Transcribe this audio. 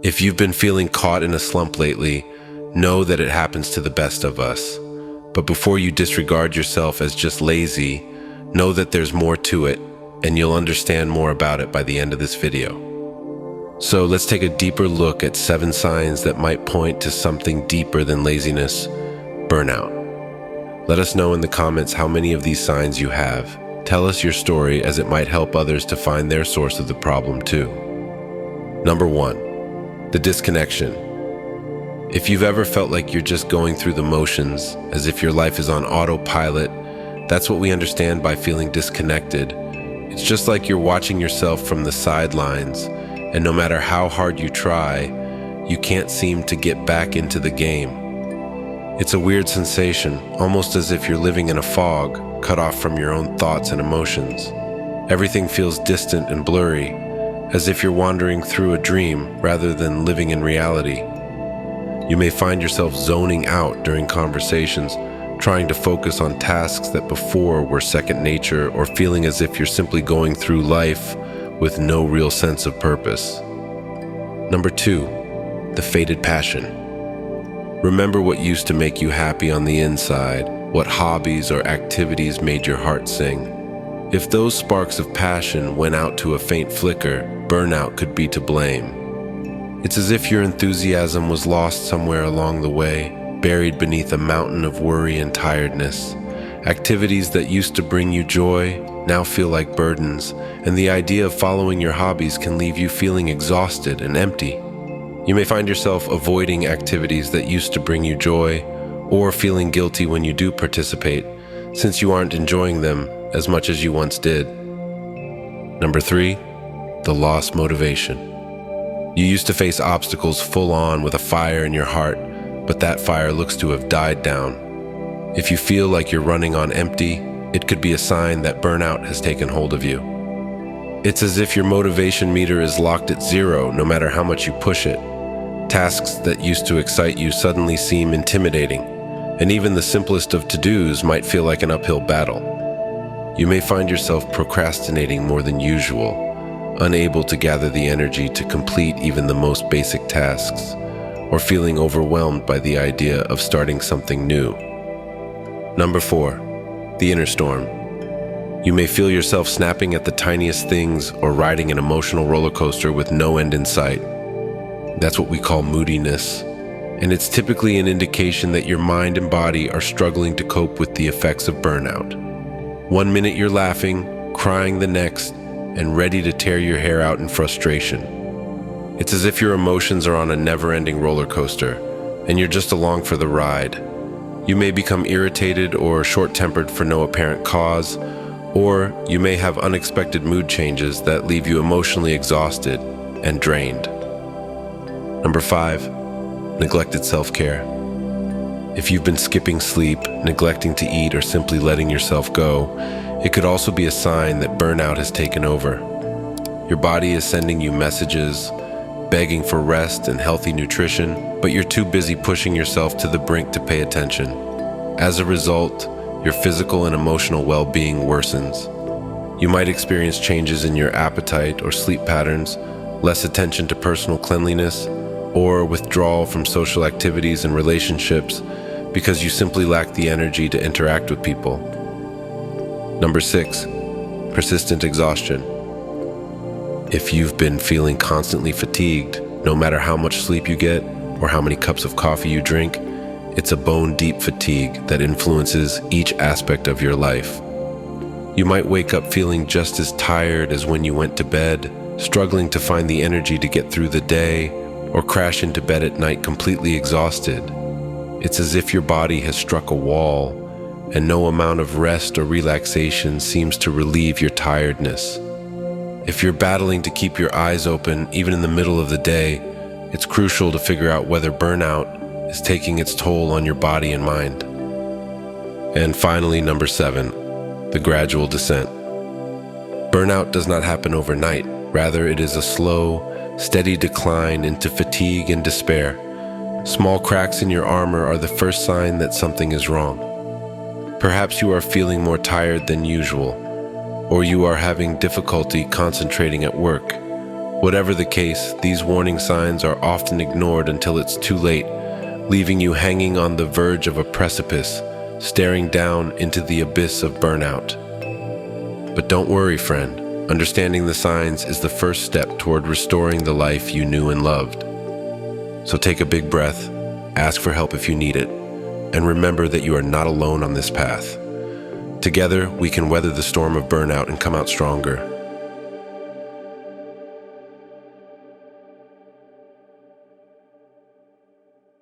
If you've been feeling caught in a slump lately, know that it happens to the best of us. But before you disregard yourself as just lazy, know that there's more to it, and you'll understand more about it by the end of this video. So let's take a deeper look at 7 signs that might point to something deeper than laziness: burnout. Let us know in the comments how many of these signs you have. Tell us your story, as it might help others to find their source of the problem too. Number 1, the disconnection. If you've ever felt like you're just going through the motions, as if your life is on autopilot, that's what we understand by feeling disconnected. It's just like you're watching yourself from the sidelines, and no matter how hard you try, you can't seem to get back into the game. It's a weird sensation, almost as if you're living in a fog, cut off from your own thoughts and emotions. Everything feels distant and blurry, as if you're wandering through a dream rather than living in reality. You may find yourself zoning out during conversations, trying to focus on tasks that before were second nature, or feeling as if you're simply going through life with no real sense of purpose. Number 2, the faded passion. Remember what used to make you happy on the inside, what hobbies or activities made your heart sing. If those sparks of passion went out to a faint flicker, burnout could be to blame. It's as if your enthusiasm was lost somewhere along the way, buried beneath a mountain of worry and tiredness. Activities that used to bring you joy now feel like burdens, and the idea of following your hobbies can leave you feeling exhausted and empty. You may find yourself avoiding activities that used to bring you joy, or feeling guilty when you do participate, since you aren't enjoying them as much as you once did. Number 3, the lost motivation. You used to face obstacles full on with a fire in your heart, but that fire looks to have died down. If you feel like you're running on empty, it could be a sign that burnout has taken hold of you. It's as if your motivation meter is locked at 0 no matter how much you push it. Tasks that used to excite you suddenly seem intimidating, and even the simplest of to-dos might feel like an uphill battle. You may find yourself procrastinating more than usual, unable to gather the energy to complete even the most basic tasks, or feeling overwhelmed by the idea of starting something new. Number 4, the inner storm. You may feel yourself snapping at the tiniest things or riding an emotional roller coaster with no end in sight. That's what we call moodiness, and it's typically an indication that your mind and body are struggling to cope with the effects of burnout. One minute you're laughing, crying the next, and ready to tear your hair out in frustration. It's as if your emotions are on a never-ending roller coaster, and you're just along for the ride. You may become irritated or short-tempered for no apparent cause, or you may have unexpected mood changes that leave you emotionally exhausted and drained. Number 5, neglected self-care. If you've been skipping sleep, neglecting to eat, or simply letting yourself go, it could also be a sign that burnout has taken over. Your body is sending you messages, begging for rest and healthy nutrition, but you're too busy pushing yourself to the brink to pay attention. As a result, your physical and emotional well-being worsens. You might experience changes in your appetite or sleep patterns, less attention to personal cleanliness, or withdrawal from social activities and relationships because you simply lack the energy to interact with people. Number 6, persistent exhaustion. If you've been feeling constantly fatigued, no matter how much sleep you get or how many cups of coffee you drink, it's a bone-deep fatigue that influences each aspect of your life. You might wake up feeling just as tired as when you went to bed, struggling to find the energy to get through the day, or crash into bed at night completely exhausted. It's as if your body has struck a wall, and no amount of rest or relaxation seems to relieve your tiredness. If you're battling to keep your eyes open even in the middle of the day, it's crucial to figure out whether burnout is taking its toll on your body and mind. And finally, number 7, the gradual descent. Burnout does not happen overnight. Rather, it is a slow, steady decline into fatigue and despair. Small cracks in your armor are the first sign that something is wrong. Perhaps you are feeling more tired than usual, or you are having difficulty concentrating at work, Whatever the case, these warning signs are often ignored until it's too late, leaving you hanging on the verge of a precipice, staring down into the abyss of burnout. But don't worry, friend. Understanding the signs is the first step toward restoring the life you knew and loved. So take a big breath, ask for help if you need it, and remember that you are not alone on this path. Together, we can weather the storm of burnout and come out stronger.